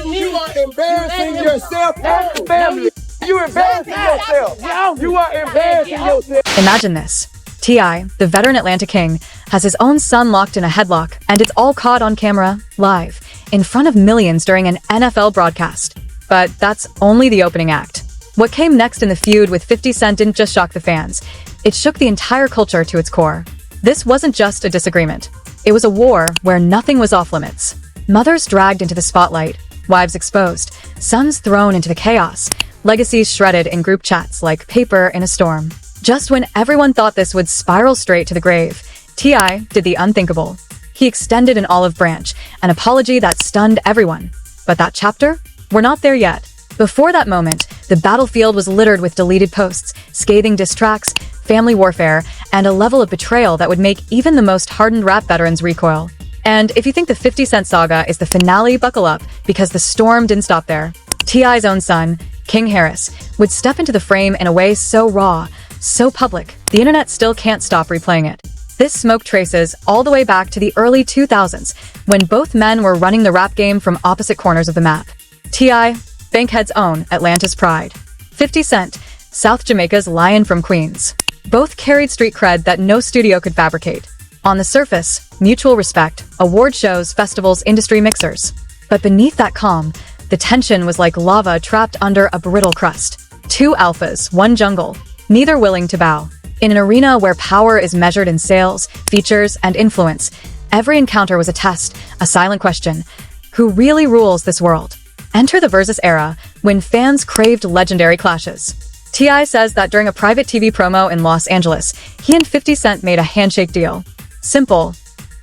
You are embarrassing yourself and your family. You embarrassing yourself. You are embarrassing yourself. Imagine this. T.I., the veteran Atlanta king, has his own son locked in a headlock, and it's all caught on camera, live, in front of millions during an NFL broadcast. But that's only the opening act. What came next in the feud with 50 Cent didn't just shock the fans. It shook the entire culture to its core. This wasn't just a disagreement. It was a war where nothing was off limits. Mothers dragged into the spotlight, wives exposed, sons thrown into the chaos, legacies shredded in group chats like paper in a storm. Just when everyone thought this would spiral straight to the grave, T.I. did the unthinkable. He extended an olive branch, an apology that stunned everyone. But that chapter? We're not there yet. Before that moment, the battlefield was littered with deleted posts, scathing diss tracks, family warfare, and a level of betrayal that would make even the most hardened rap veterans recoil. And if you think the 50 Cent saga is the finale, buckle up, because the storm didn't stop there. T.I.'s own son, King Harris, would step into the frame in a way so raw, so public, the internet still can't stop replaying it. This smoke traces all the way back to the early 2000s, when both men were running the rap game from opposite corners of the map. T.I., Bankhead's own Atlanta's pride. 50 Cent, South Jamaica's Lion from Queens. Both carried street cred that no studio could fabricate. On the surface, mutual respect, award shows, festivals, industry mixers. But beneath that calm, the tension was like lava trapped under a brittle crust. Two alphas, one jungle, neither willing to bow. In an arena where power is measured in sales, features, and influence, every encounter was a test, a silent question. Who really rules this world? Enter the Versus era, when fans craved legendary clashes. T.I. says that during a private TV promo in Los Angeles, he and 50 Cent made a handshake deal. Simple.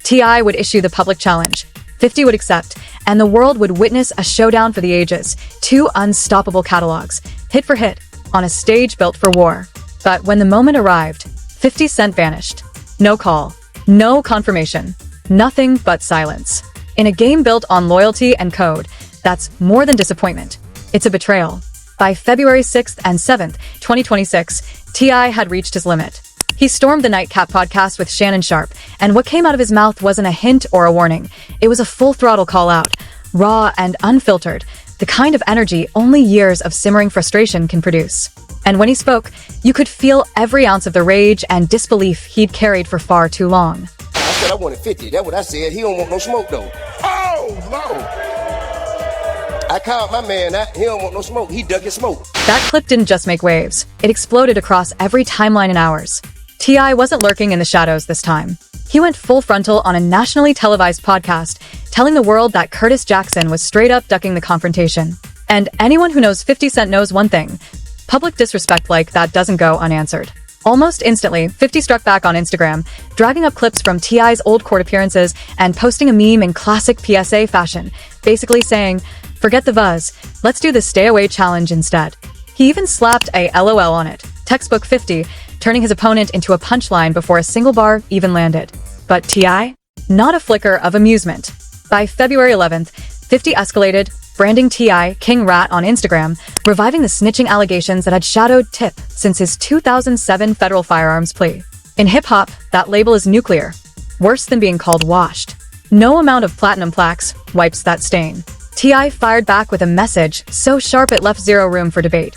T.I. would issue the public challenge. 50 would accept, and the world would witness a showdown for the ages. Two unstoppable catalogs, hit for hit, on a stage built for war. But when the moment arrived, 50 Cent vanished. No call, no confirmation, nothing but silence. In a game built on loyalty and code, that's more than disappointment. It's a betrayal. By February 6th and 7th, 2026, T.I. had reached his limit. He stormed the Nightcap podcast with Shannon Sharpe, and what came out of his mouth wasn't a hint or a warning. It was a full-throttle call-out, raw and unfiltered, the kind of energy only years of simmering frustration can produce. And when he spoke, you could feel every ounce of the rage and disbelief he'd carried for far too long. I said I wanted 50. That's what I said. He don't want no smoke, though. Oh, no. I called my man out. He don't want no smoke. He duck his smoke. That clip didn't just make waves. It exploded across every timeline in hours. T.I. wasn't lurking in the shadows this time. He went full frontal on a nationally televised podcast, telling the world that Curtis Jackson was straight up ducking the confrontation. And anyone who knows 50 Cent knows one thing. Public disrespect like that doesn't go unanswered. Almost instantly, 50 struck back on Instagram, dragging up clips from T.I.'s old court appearances and posting a meme in classic PSA fashion, basically saying, "Forget the buzz, let's do the stay away challenge instead." He even slapped a LOL on it, textbook 50, turning his opponent into a punchline before a single bar even landed. But T.I.? Not a flicker of amusement. By February 11th, 50 escalated, branding T.I. King Rat on Instagram, reviving the snitching allegations that had shadowed Tip since his 2007 federal firearms plea. In hip-hop, that label is nuclear. Worse than being called washed. No amount of platinum plaques wipes that stain. T.I. fired back with a message so sharp it left zero room for debate.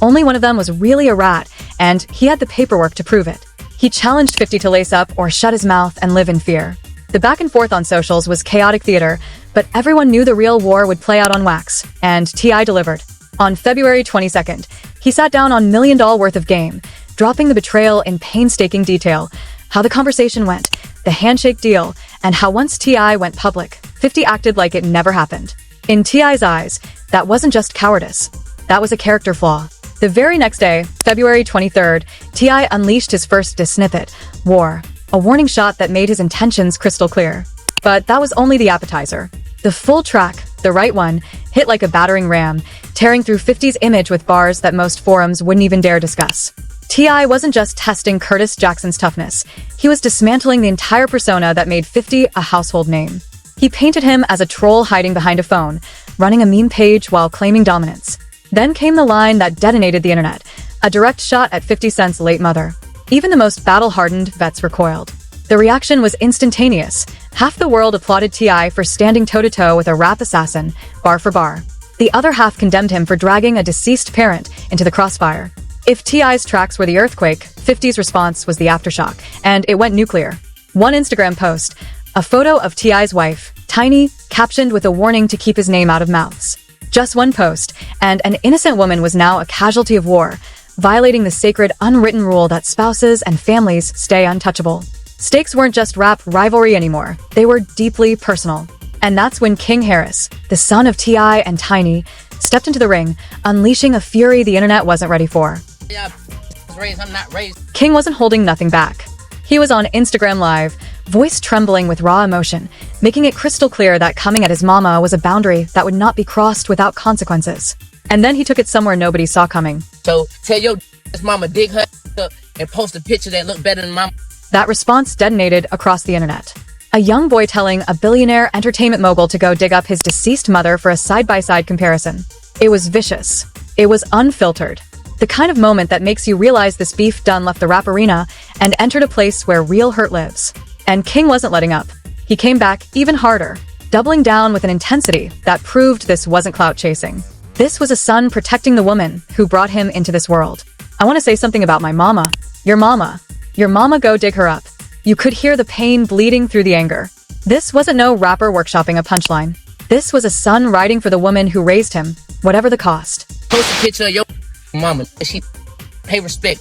Only one of them was really a rat, and he had the paperwork to prove it. He challenged 50 to lace up or shut his mouth and live in fear. The back and forth on socials was chaotic theater, but everyone knew the real war would play out on wax, and T.I. delivered. On February 22nd, he sat down on $1 million worth of game, dropping the betrayal in painstaking detail, how the conversation went, the handshake deal, and how once T.I. went public, 50 acted like it never happened. In T.I.'s eyes, that wasn't just cowardice. That was a character flaw. The very next day, February 23rd, T.I. unleashed his first diss snippet, War, a warning shot that made his intentions crystal clear. But that was only the appetizer. The full track, the right one, hit like a battering ram, tearing through 50's image with bars that most forums wouldn't even dare discuss. T.I. wasn't just testing Curtis Jackson's toughness. He was dismantling the entire persona that made 50 a household name. He painted him as a troll hiding behind a phone, running a meme page while claiming dominance. Then came the line that detonated the internet, a direct shot at 50 Cent's late mother. Even the most battle-hardened vets recoiled. The reaction was instantaneous. Half the world applauded T.I. for standing toe-to-toe with a rap assassin, bar for bar. The other half condemned him for dragging a deceased parent into the crossfire. If T.I.'s tracks were the earthquake, 50's response was the aftershock, and it went nuclear. One Instagram post, a photo of T.I.'s wife, Tiny, captioned with a warning to keep his name out of mouths. Just one post, and an innocent woman was now a casualty of war, violating the sacred unwritten rule that spouses and families stay untouchable. Stakes weren't just rap rivalry anymore, they were deeply personal. And that's when King Harris, the son of T.I. and Tiny, stepped into the ring, unleashing a fury the internet wasn't ready for. Yeah, I'm not raised. King wasn't holding nothing back. He was on Instagram Live, voice trembling with raw emotion, making it crystal clear that coming at his mama was a boundary that would not be crossed without consequences. And then he took it somewhere nobody saw coming. So tell your mama dig her up and post a picture that look better than mama. That response detonated across the internet. A young boy telling a billionaire entertainment mogul to go dig up his deceased mother for a side-by-side comparison. It was vicious. It was unfiltered. The kind of moment that makes you realize this beef done left the rap arena and entered a place where real hurt lives. And King wasn't letting up. He came back even harder, doubling down with an intensity that proved this wasn't clout chasing. This was a son protecting the woman who brought him into this world. I want to say something about my mama. Your mama. Your mama, go dig her up. You could hear the pain bleeding through the anger. This wasn't no rapper workshopping a punchline. This was a son riding for the woman who raised him, whatever the cost. Post a picture of your mama. She pay respect.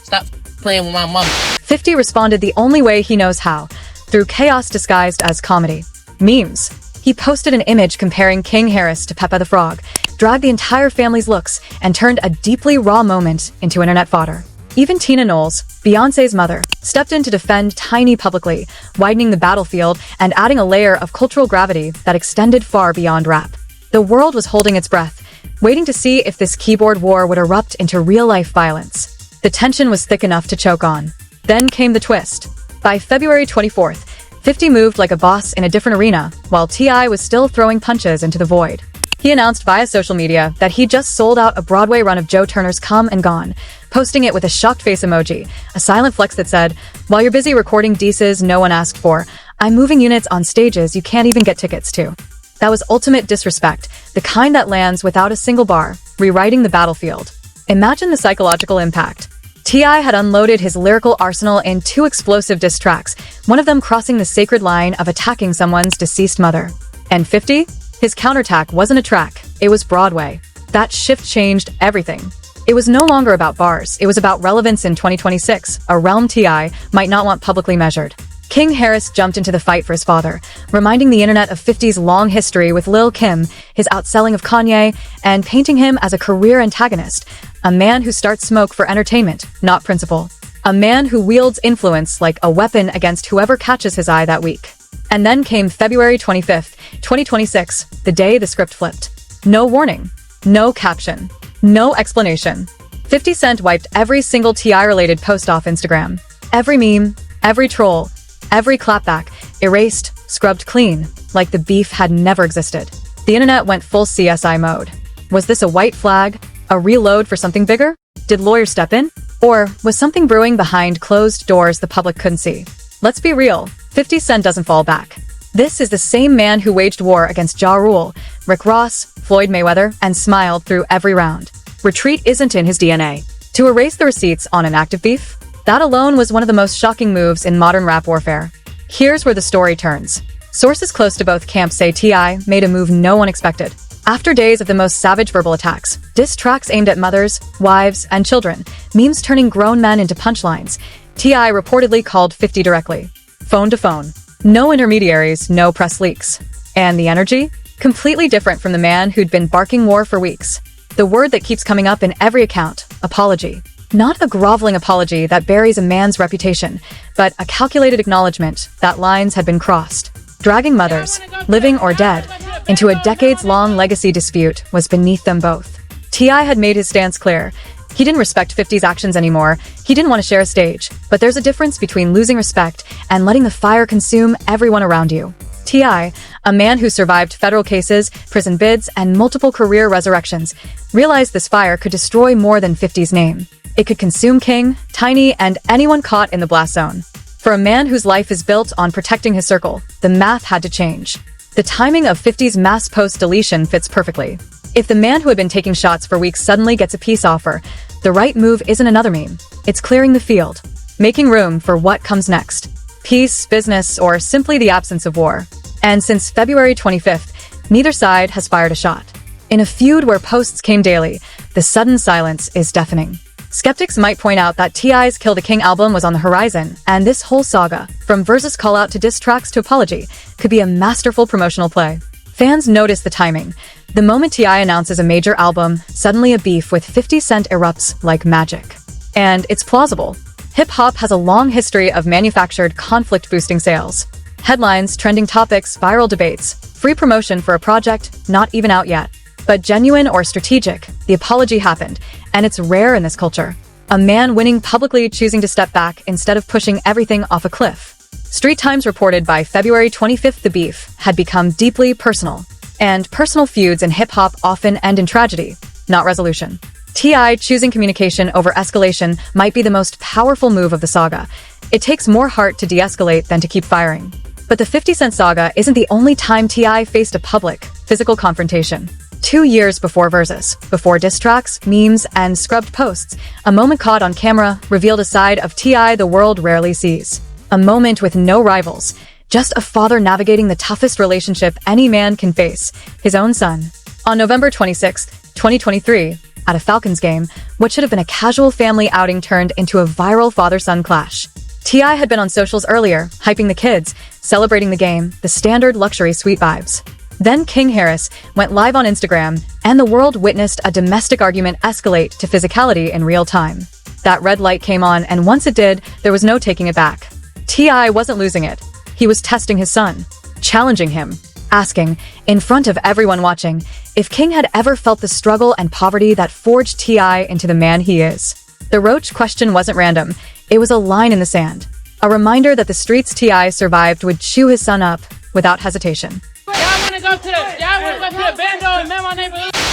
Stop playing with my mama. 50 responded the only way he knows how, through chaos disguised as comedy. Memes. He posted an image comparing King Harris to Peppa the Frog, dragged the entire family's looks, and turned a deeply raw moment into internet fodder. Even Tina Knowles, Beyoncé's mother, stepped in to defend Tiny publicly, widening the battlefield and adding a layer of cultural gravity that extended far beyond rap. The world was holding its breath, waiting to see if this keyboard war would erupt into real-life violence. The tension was thick enough to choke on. Then came the twist. By February 24th, 50 moved like a boss in a different arena, while T.I. was still throwing punches into the void. He announced via social media that he just sold out a Broadway run of Joe Turner's Come and Gone, posting it with a shocked face emoji, a silent flex that said, "While you're busy recording dieces no one asked for, I'm moving units on stages you can't even get tickets to." That was ultimate disrespect, the kind that lands without a single bar, rewriting the battlefield. Imagine the psychological impact. T.I. had unloaded his lyrical arsenal in 2 explosive diss tracks, one of them crossing the sacred line of attacking someone's deceased mother. And 50? His counterattack wasn't a track, it was Broadway. That shift changed everything. It was no longer about bars, it was about relevance in 2026, a realm T.I. might not want publicly measured. King Harris jumped into the fight for his father, reminding the internet of 50's long history with Lil' Kim, his outselling of Kanye, and painting him as a career antagonist, a man who starts smoke for entertainment, not principle. A man who wields influence like a weapon against whoever catches his eye that week. And then came February 25th, 2026, the day the script flipped. No warning, no caption, no explanation. 50 Cent wiped every single T.I.-related post off Instagram. Every meme, every troll, every clapback, erased, scrubbed clean, like the beef had never existed. The internet went full CSI mode. Was this a white flag? A reload for something bigger? Did lawyers step in? Or was something brewing behind closed doors the public couldn't see? Let's be real, 50 Cent doesn't fall back. This is the same man who waged war against Ja Rule, Rick Ross, Floyd Mayweather, and smiled through every round. Retreat isn't in his DNA. To erase the receipts on an active beef? That alone was one of the most shocking moves in modern rap warfare. Here's where the story turns. Sources close to both camps say T.I. made a move no one expected. After days of the most savage verbal attacks, diss tracks aimed at mothers, wives, and children, memes turning grown men into punchlines, T.I. reportedly called 50 directly. Phone to phone. No intermediaries, no press leaks. And the energy? Completely different from the man who'd been barking war for weeks. The word that keeps coming up in every account, apology. Not a groveling apology that buries a man's reputation, but a calculated acknowledgement that lines had been crossed. Dragging mothers, living or dead, into a decades-long legacy dispute was beneath them both. T.I. had made his stance clear. He didn't respect 50's actions anymore, he didn't want to share a stage, but there's a difference between losing respect and letting the fire consume everyone around you. T.I., a man who survived federal cases, prison bids, and multiple career resurrections, realized this fire could destroy more than 50's name. It could consume King, Tiny, and anyone caught in the blast zone. For a man whose life is built on protecting his circle, the math had to change. The timing of 50's mass post deletion fits perfectly. If the man who had been taking shots for weeks suddenly gets a peace offer, the right move isn't another meme. It's clearing the field, making room for what comes next. Peace, business, or simply the absence of war. And since February 25th, neither side has fired a shot. In a feud where posts came daily, the sudden silence is deafening. Skeptics might point out that T.I.'s Kill the King album was on the horizon, and this whole saga, from Versus call-out to diss tracks to apology, could be a masterful promotional play. Fans notice the timing. The moment T.I. announces a major album, suddenly a beef with 50 Cent erupts like magic. And it's plausible. Hip-hop has a long history of manufactured conflict-boosting sales. Headlines, trending topics, viral debates, free promotion for a project not even out yet. But genuine or strategic, the apology happened, and it's rare in this culture. A man winning publicly choosing to step back instead of pushing everything off a cliff. Street Times reported by February 25th the beef had become deeply personal. And personal feuds in hip-hop often end in tragedy, not resolution. T.I. choosing communication over escalation might be the most powerful move of the saga. It takes more heart to de-escalate than to keep firing. But the 50 Cent saga isn't the only time T.I. faced a public, physical confrontation. 2 years before Versus, before diss tracks, memes, and scrubbed posts, a moment caught on camera revealed a side of T.I. the world rarely sees. A moment with no rivals, just a father navigating the toughest relationship any man can face, his own son. On November 26, 2023, at a Falcons game, what should have been a casual family outing turned into a viral father-son clash. T.I. had been on socials earlier, hyping the kids, celebrating the game, the standard luxury sweet vibes. Then King Harris went live on Instagram, and the world witnessed a domestic argument escalate to physicality in real time. That red light came on, and once it did, there was no taking it back. T.I. wasn't losing it. He was testing his son, challenging him, asking, in front of everyone watching, if King had ever felt the struggle and poverty that forged T.I. into the man he is. The Roach question wasn't random. It was a line in the sand. A reminder that the streets T.I. survived would chew his son up without hesitation.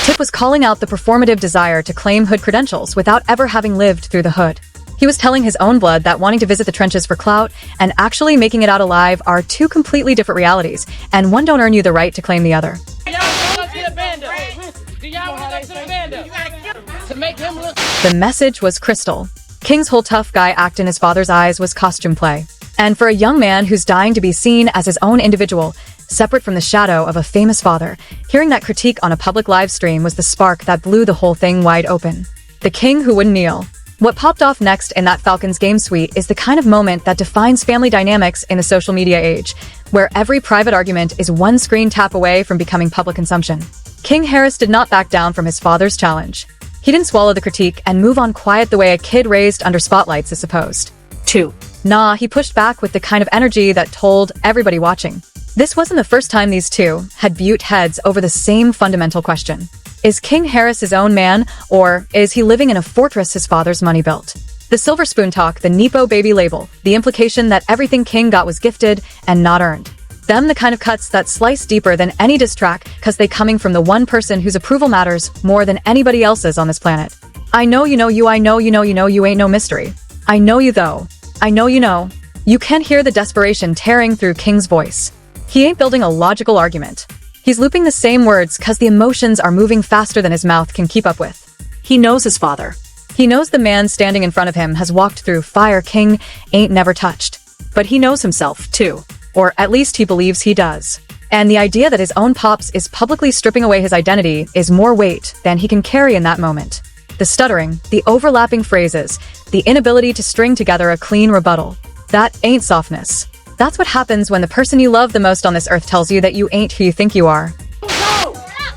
Tip was calling out the performative desire to claim hood credentials without ever having lived through the hood. He was telling his own blood that wanting to visit the trenches for clout and actually making it out alive are two completely different realities, and one don't earn you the right to claim the other. The message was crystal. King's whole tough guy act in his father's eyes was costume play. And for a young man who's dying to be seen as his own individual, separate from the shadow of a famous father, hearing that critique on a public live stream was the spark that blew the whole thing wide open. The king who wouldn't kneel. What popped off next in that Falcons game suite is the kind of moment that defines family dynamics in the social media age, where every private argument is one screen tap away from becoming public consumption. King Harris did not back down from his father's challenge. He didn't swallow the critique and move on quiet the way a kid raised under spotlights is supposed to. Nah, he pushed back with the kind of energy that told everybody watching. This wasn't the first time these two had butt heads over the same fundamental question. Is King Harris his own man, or is he living in a fortress his father's money built? The silver spoon talk, the Nepo baby label, the implication that everything King got was gifted and not earned. Them the kind of cuts that slice deeper than any diss track, cause they coming from the one person whose approval matters more than anybody else's on this planet. I know you know you, I know you know you know you ain't no mystery. I know you though. I know you know. You can hear the desperation tearing through King's voice. He ain't building a logical argument. He's looping the same words cause the emotions are moving faster than his mouth can keep up with. He knows his father. He knows the man standing in front of him has walked through fire King ain't never touched. But he knows himself, too. Or at least he believes he does. And the idea that his own pops is publicly stripping away his identity is more weight than he can carry in that moment. The stuttering, the overlapping phrases, the inability to string together a clean rebuttal. That ain't softness. That's what happens when the person you love the most on this earth tells you that you ain't who you think you are.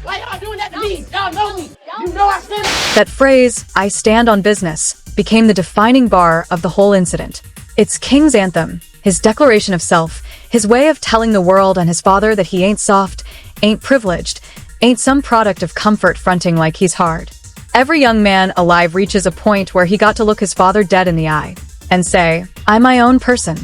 Why y'all doing that to me? Y'all know me. You know I stand. That phrase, I stand on business, became the defining bar of the whole incident. It's King's anthem, his declaration of self, his way of telling the world and his father that he ain't soft, ain't privileged, ain't some product of comfort fronting like he's hard. Every young man alive reaches a point where he got to look his father dead in the eye and say, I'm my own person.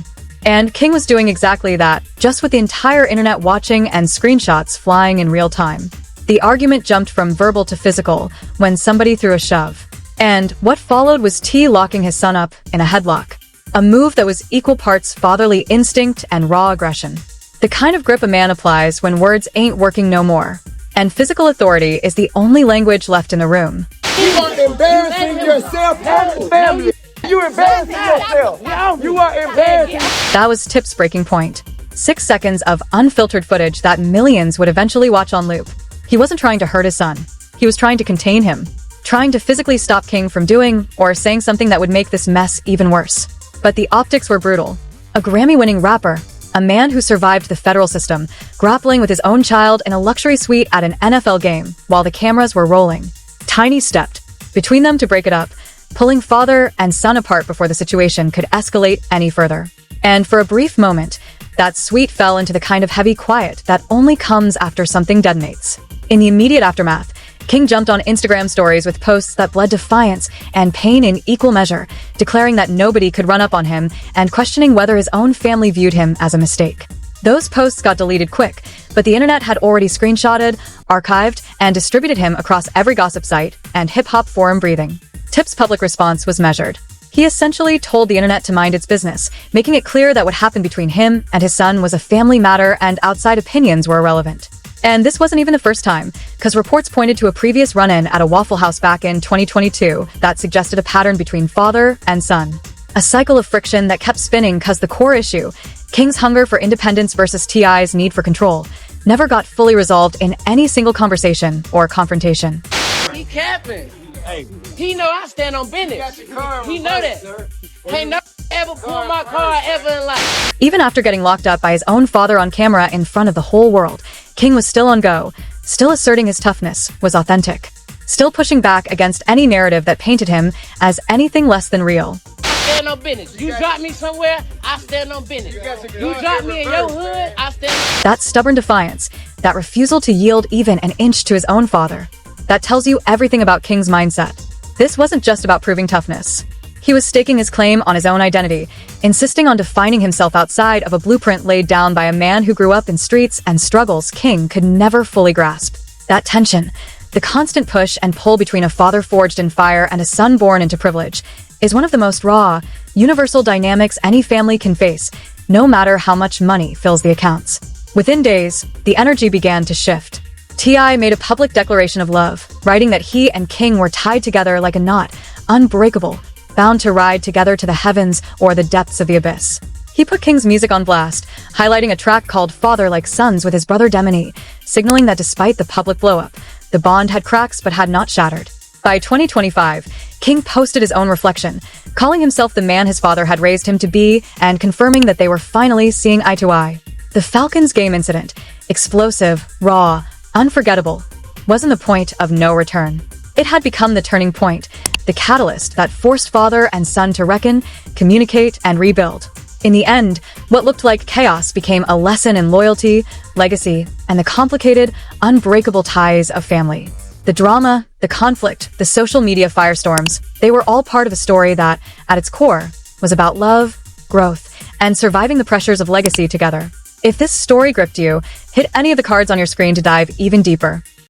And King was doing exactly that, just with the entire internet watching and screenshots flying in real time. The argument jumped from verbal to physical when somebody threw a shove. And what followed was T locking his son up in a headlock. a move that was equal parts fatherly instinct and raw aggression. The kind of grip a man applies when words ain't working no more, and physical authority is the only language left in the room. You are embarrassing yourself and family. You embarrassing yourself. You are embarrassing. That was Tip's breaking point. 6 seconds of unfiltered footage that millions would eventually watch on loop. He wasn't trying to hurt his son. He was trying to contain him, trying to physically stop King from doing or saying something that would make this mess even worse. But the optics were brutal. A Grammy-winning rapper, a man who survived the federal system, grappling with his own child in a luxury suite at an NFL game while the cameras were rolling. Tiny stepped between them to break it up, pulling father and son apart before the situation could escalate any further. And for a brief moment, that suite fell into the kind of heavy quiet that only comes after something detonates. In the immediate aftermath, King jumped on Instagram stories with posts that bled defiance and pain in equal measure, declaring that nobody could run up on him and questioning whether his own family viewed him as a mistake. Those posts got deleted quick, but the internet had already screenshotted, archived, and distributed him across every gossip site and hip-hop forum breathing. Tip's public response was measured. He essentially told the internet to mind its business, making it clear that what happened between him and his son was a family matter and outside opinions were irrelevant. And this wasn't even the first time, because reports pointed to a previous run-in at a Waffle House back in 2022 that suggested a pattern between father and son. A cycle of friction that kept spinning because the core issue, King's hunger for independence versus T.I.'s need for control, never got fully resolved in any single conversation or confrontation. He capping. He know I stand on business. He know that. Ain't no ever pull my car ever in life. Even after getting locked up by his own father on camera in front of the whole world, King was still on go, still asserting his toughness was authentic, still pushing back against any narrative that painted him as anything less than real. I stand on business. You got me somewhere, I stand on business. You got me in your hood, I stand on... That stubborn defiance, that refusal to yield even an inch to his own father, that tells you everything about King's mindset. This wasn't just about proving toughness. He was staking his claim on his own identity, insisting on defining himself outside of a blueprint laid down by a man who grew up in streets and struggles King could never fully grasp. That tension, the constant push and pull between a father forged in fire and a son born into privilege, is one of the most raw, universal dynamics any family can face, no matter how much money fills the accounts. Within days, the energy began to shift. T.I. made a public declaration of love, writing that he and King were tied together like a knot, unbreakable, bound to ride together to the heavens or the depths of the abyss. He put King's music on blast, highlighting a track called Father Like Sons with his brother Demini, signaling that despite the public blow-up, the bond had cracks but had not shattered. By 2025, King posted his own reflection, calling himself the man his father had raised him to be and confirming that they were finally seeing eye to eye. The Falcons game incident, explosive, raw, unforgettable, wasn't the point of no return. It had become the turning point, the catalyst that forced father and son to reckon, communicate, and rebuild. In the end, what looked like chaos became a lesson in loyalty, legacy, and the complicated, unbreakable ties of family. The drama, the conflict, the social media firestorms, they were all part of a story that, at its core, was about love, growth, and surviving the pressures of legacy together. If this story gripped you, hit any of the cards on your screen to dive even deeper.